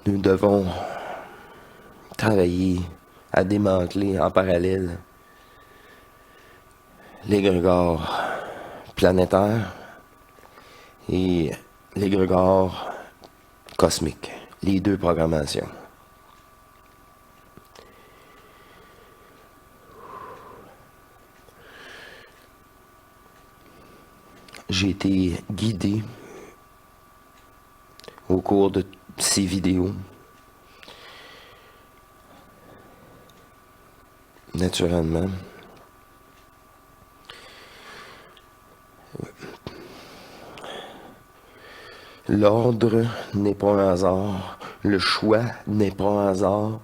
Nous devons travailler à démanteler en parallèle l'égrégore planétaire et l'égrégore cosmique, les deux programmations. J'ai été guidé au cours de ces vidéos, naturellement. L'ordre n'est pas un hasard, le choix n'est pas un hasard.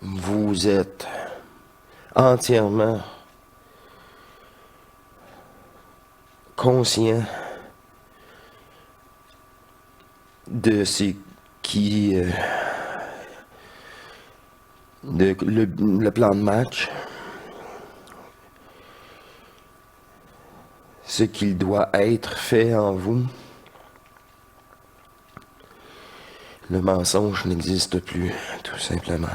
Vous êtes entièrement conscient de ce qui le plan de match, ce qu'il doit être fait en vous. Le mensonge n'existe plus, tout simplement.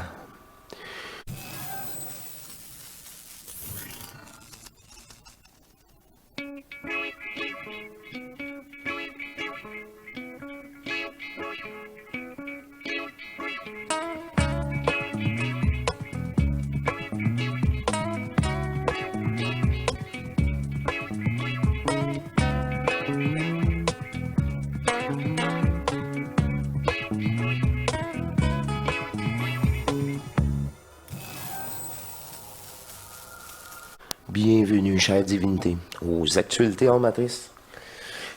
Bienvenue, chère divinité, aux Actualités hors matrice.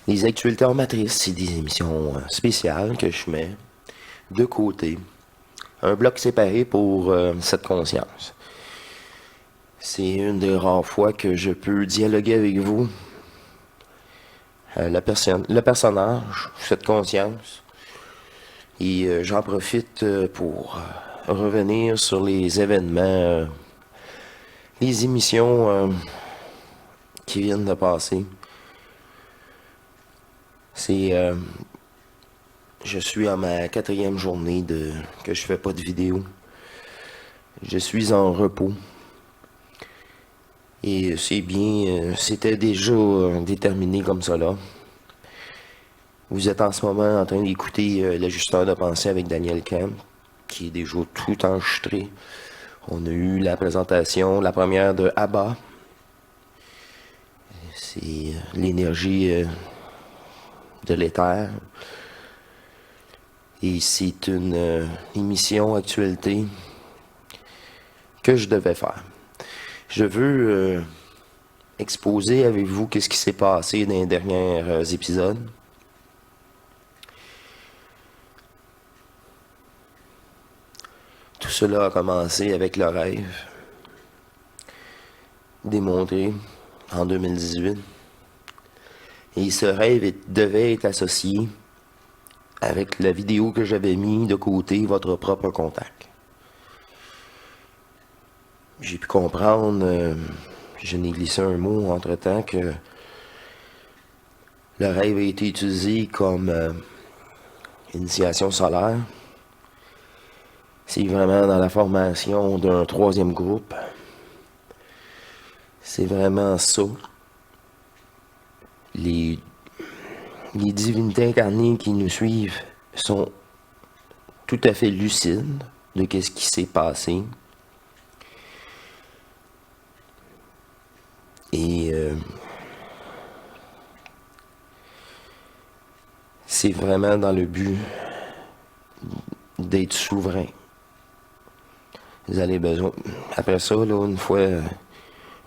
Les Actualités hors matrice, c'est des émissions spéciales que je mets de côté. Un bloc séparé pour cette conscience. C'est une des rares fois que je peux dialoguer avec vous. Le personnage, cette conscience. Et j'en profite pour revenir sur les événements, les émissions qui viennent de passer. Je suis à ma 4e journée que je fais pas de vidéo. Je suis en repos. Et c'est bien, c'était déjà déterminé comme ça là. Vous êtes en ce moment en train d'écouter l'ajusteur de pensée avec Daniel Camp, qui est déjà tout enregistré. On a eu la présentation, la première de Abba. C'est l'énergie de l'éther. Et c'est une émission actualité que je devais faire. Je veux exposer avec vous qu'est-ce qui s'est passé dans les derniers épisodes. Tout cela a commencé avec le rêve démontré en 2018. Et ce rêve devait être associé avec la vidéo que j'avais mis de côté, votre propre contact. J'ai pu comprendre, je n'ai glissé un mot entre-temps, que le rêve a été utilisé comme initiation solaire. C'est vraiment dans la formation d'un 3e groupe. C'est vraiment ça. Les divinités incarnées qui nous suivent sont tout à fait lucides de ce qui s'est passé. Et c'est vraiment dans le but d'être souverain. Vous avez besoin, après ça, là, une fois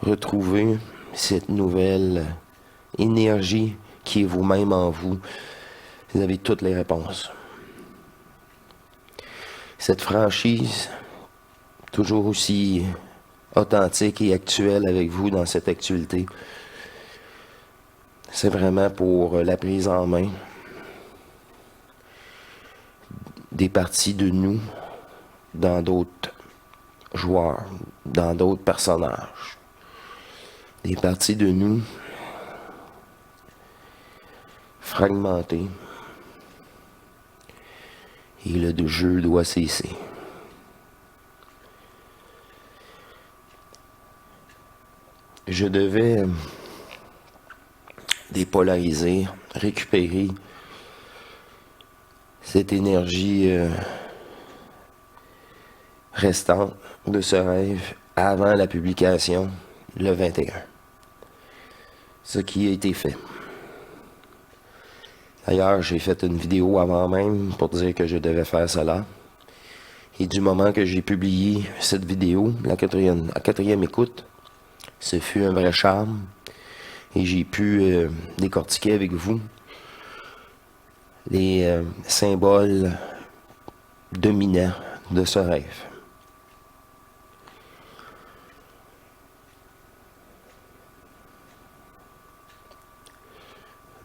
retrouvé cette nouvelle énergie qui est vous-même en vous, vous avez toutes les réponses. Cette franchise, toujours aussi authentique et actuelle avec vous dans cette actualité, c'est vraiment pour la prise en main des parties de nous dans d'autres joueurs, dans d'autres personnages. Des parties de nous fragmenté et le jeu doit cesser. Je devais dépolariser, récupérer cette énergie restante de ce rêve avant la publication le 21. Ce qui a été fait. D'ailleurs, j'ai fait une vidéo avant même pour dire que je devais faire cela. Et du moment que j'ai publié cette vidéo, la quatrième écoute, ce fut un vrai charme. Et j'ai pu décortiquer avec vous les symboles dominants de ce rêve.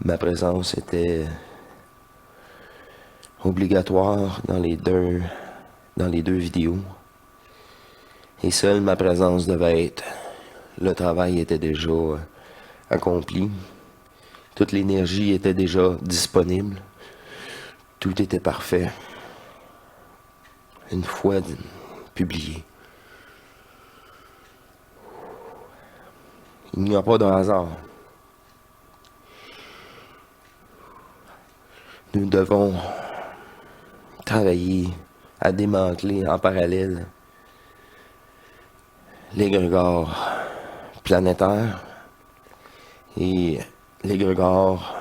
Ma présence était obligatoire dans les deux vidéos. Et seule ma présence devait être. Le travail était déjà accompli. Toute l'énergie était déjà disponible. Tout était parfait. Une fois publié. Il n'y a pas de hasard. Nous devons travailler à démanteler en parallèle l'égrégore planétaire et l'égrégore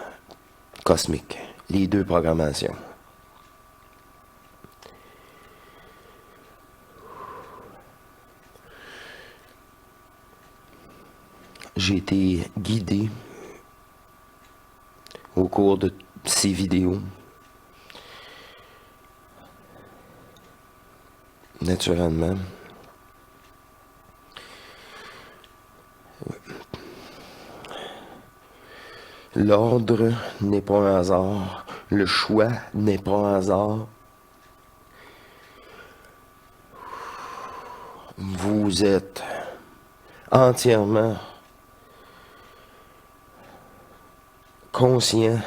cosmique, les deux programmations. J'ai été guidé au cours de ces vidéos. Naturellement. L'ordre n'est pas un hasard. Le choix n'est pas un hasard. Vous êtes entièrement conscient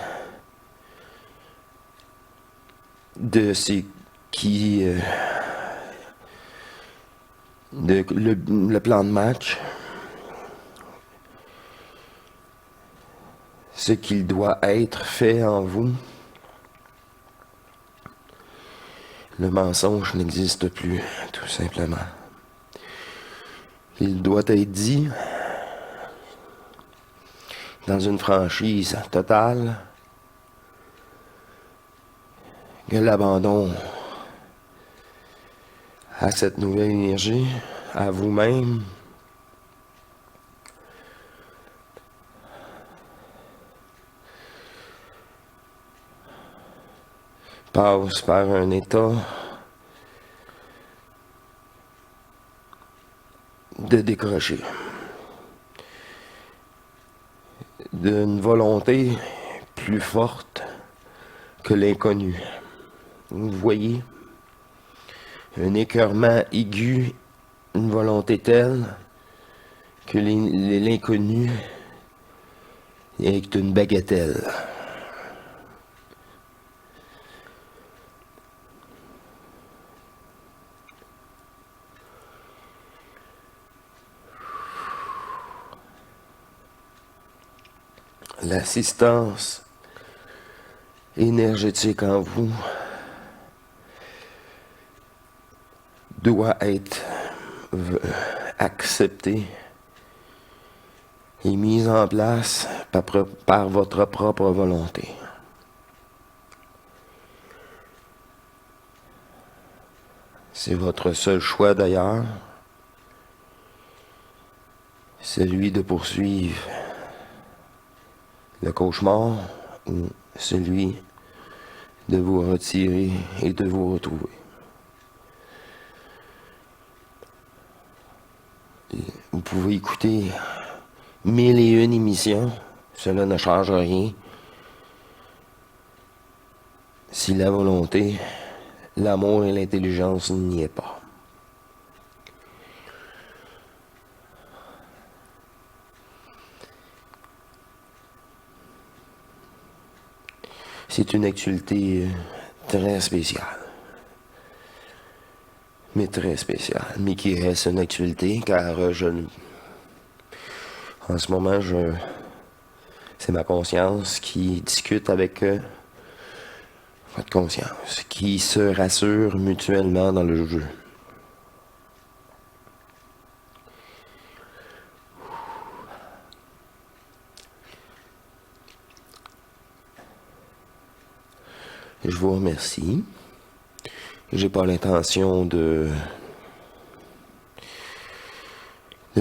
de ce qui... le plan de match, ce qu'il doit être fait en vous. Le mensonge n'existe plus, tout simplement. Il doit être dit dans une franchise totale que l'abandon à cette nouvelle énergie, à vous-même, passe par un état de décrocher, d'une volonté plus forte que l'inconnu. Vous voyez, un écœurement aigu, une volonté telle que l'inconnu est une bagatelle. L'assistance énergétique en vous doit être acceptée et mise en place par votre propre volonté. C'est votre seul choix d'ailleurs, celui de poursuivre le cauchemar ou celui de vous retirer et de vous retrouver. Vous pouvez écouter 1001 émissions, cela ne change rien. Si la volonté, l'amour et l'intelligence n'y est pas. C'est une actualité très spéciale. Mais très spéciale. Mais qui reste une actualité car en ce moment, c'est ma conscience qui discute avec votre conscience, qui se rassure mutuellement dans le jeu. Je vous remercie. J'ai pas l'intention de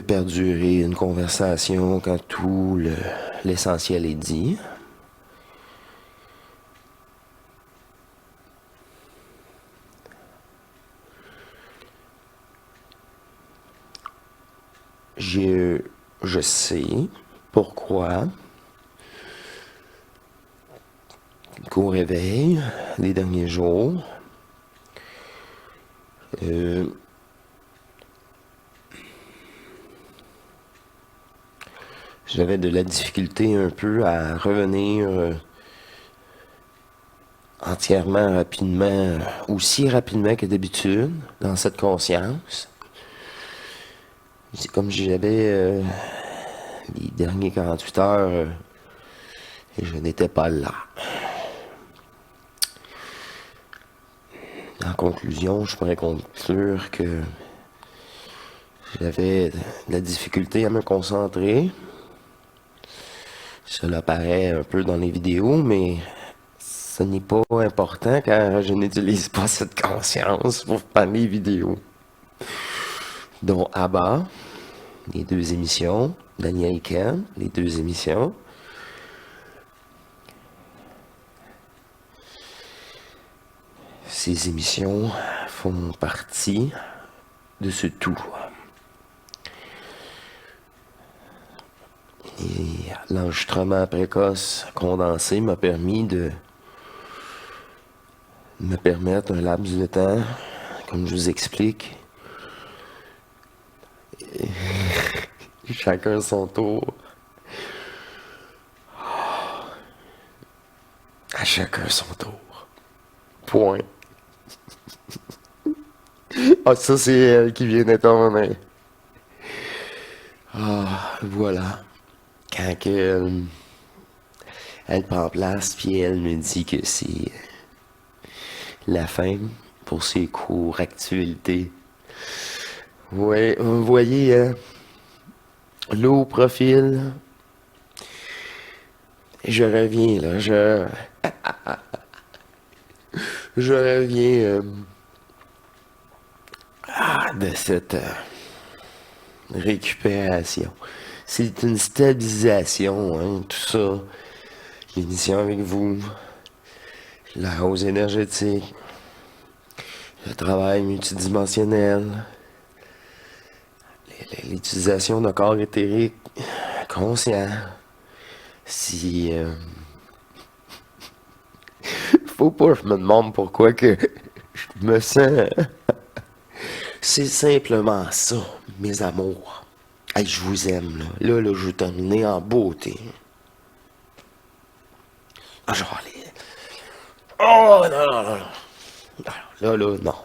perdurer une conversation quand tout l'essentiel est dit. Je sais pourquoi qu'au réveil les derniers jours, j'avais de la difficulté un peu à revenir entièrement rapidement, aussi rapidement que d'habitude, dans cette conscience. C'est comme si j'avais les derniers 48 heures et je n'étais pas là. En conclusion, je pourrais conclure que j'avais de la difficulté à me concentrer. Cela paraît un peu dans les vidéos, mais ce n'est pas important car je n'utilise pas cette conscience pour faire les vidéos. Dont Abba, les 2 émissions, Daniel Ken, les 2 émissions. Ces émissions font partie de ce tout. Et l'enregistrement précoce condensé m'a permis de me permettre un laps de temps, comme je vous explique, chacun son tour. À chacun son tour. Point. Ah, ça c'est elle qui vient d'intervenir. Ah, voilà. Quand elle prend place, puis elle me dit que c'est la fin pour ses cours actualités. Ouais, vous voyez, l'eau profil. Je reviens, là, je reviens de cette récupération. C'est une stabilisation, hein, tout ça. L'émission avec vous, la hausse énergétique, le travail multidimensionnel, l'utilisation d'un corps éthérique conscient. Si... faut pas que je me demande pourquoi que je me sens... C'est simplement ça, mes amours. Hey, je vous aime, là. Là, je vais terminer en beauté. Ah, genre, les... Oh, non, non, non, non. Là, non.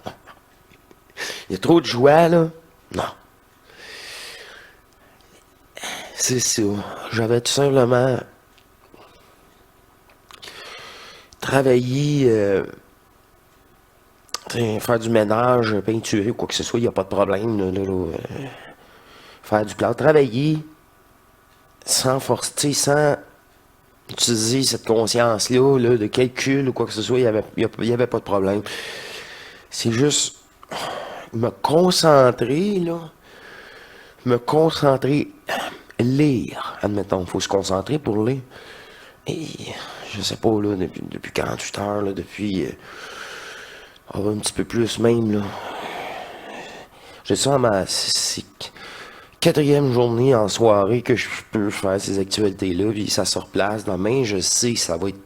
Il y a trop de joie, là. Non. C'est ça. J'avais tout simplement travaillé, faire du ménage, peinturer ou quoi que ce soit, il n'y a pas de problème. Faire du plat, travailler sans forcer, sans utiliser cette conscience-là là, de calcul ou quoi que ce soit, il n'y avait pas de problème. C'est juste me concentrer, lire. Admettons, il faut se concentrer pour lire. Et je sais pas, là, depuis 48 heures, là, depuis un petit peu plus même, là. J'ai ça c'est 4e journée en soirée que je peux faire ces actualités-là, puis ça se replace. Demain, je sais que ça va être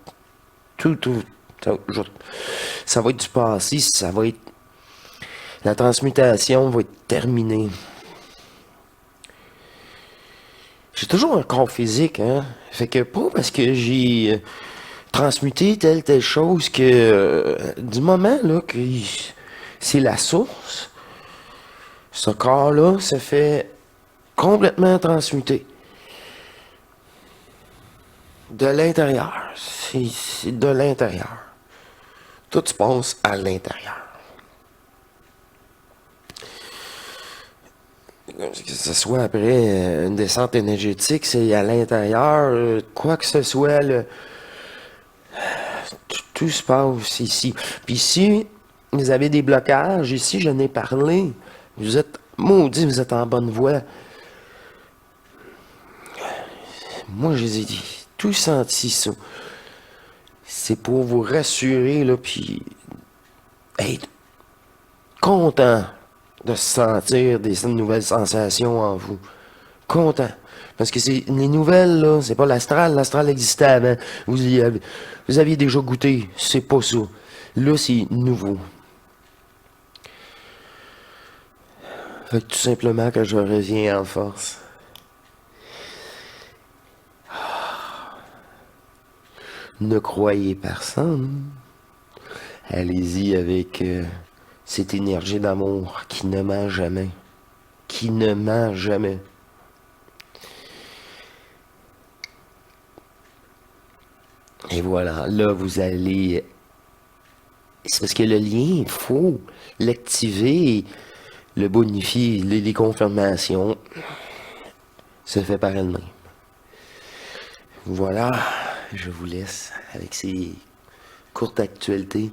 ça va être du passé, ça va être... La transmutation va être terminée. J'ai toujours un corps physique, hein. Fait que pas parce que j'ai transmuter telle chose que du moment là que c'est la source, ce corps-là se fait complètement transmuter. De l'intérieur. C'est de l'intérieur. Tout se passe à l'intérieur. Que ce soit après une descente énergétique, c'est à l'intérieur. Quoi que ce soit, tout se passe ici. Puis si vous avez des blocages, ici j'en ai parlé, vous êtes maudit, vous êtes en bonne voie. Moi, je les ai tout senti ça. C'est pour vous rassurer, là, puis être content de sentir des nouvelles sensations en vous. Content. Parce que c'est les nouvelles, là, c'est pas l'astral. L'astral existait avant. Vous aviez déjà goûté. C'est pas ça. Là, c'est nouveau. Fait que tout simplement que je reviens en force. Ne croyez personne. Allez-y avec cette énergie d'amour qui ne ment jamais. Qui ne ment jamais. Et voilà, là vous allez... C'est parce que le lien, il faut l'activer, le bonifier, les confirmations se fait par elle-même. Voilà, je vous laisse avec ces courtes actualités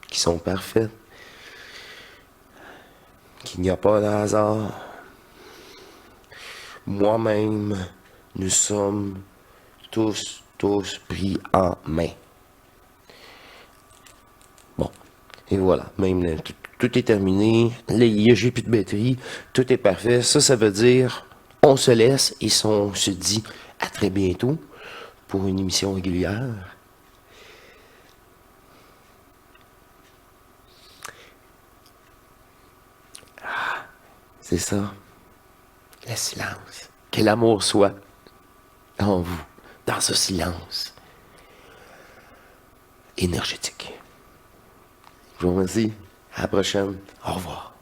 qui sont parfaites. Qu'il n'y a pas de hasard. Moi-même, nous sommes tous pris en main. Bon, et voilà, même là, tout est terminé. Là, j'ai plus de batterie, tout est parfait. Ça veut dire, on se laisse et on se dit à très bientôt pour une émission régulière. C'est ça, le silence. Que l'amour soit en vous, dans ce silence énergétique. Je vous remercie. À la prochaine. Au revoir.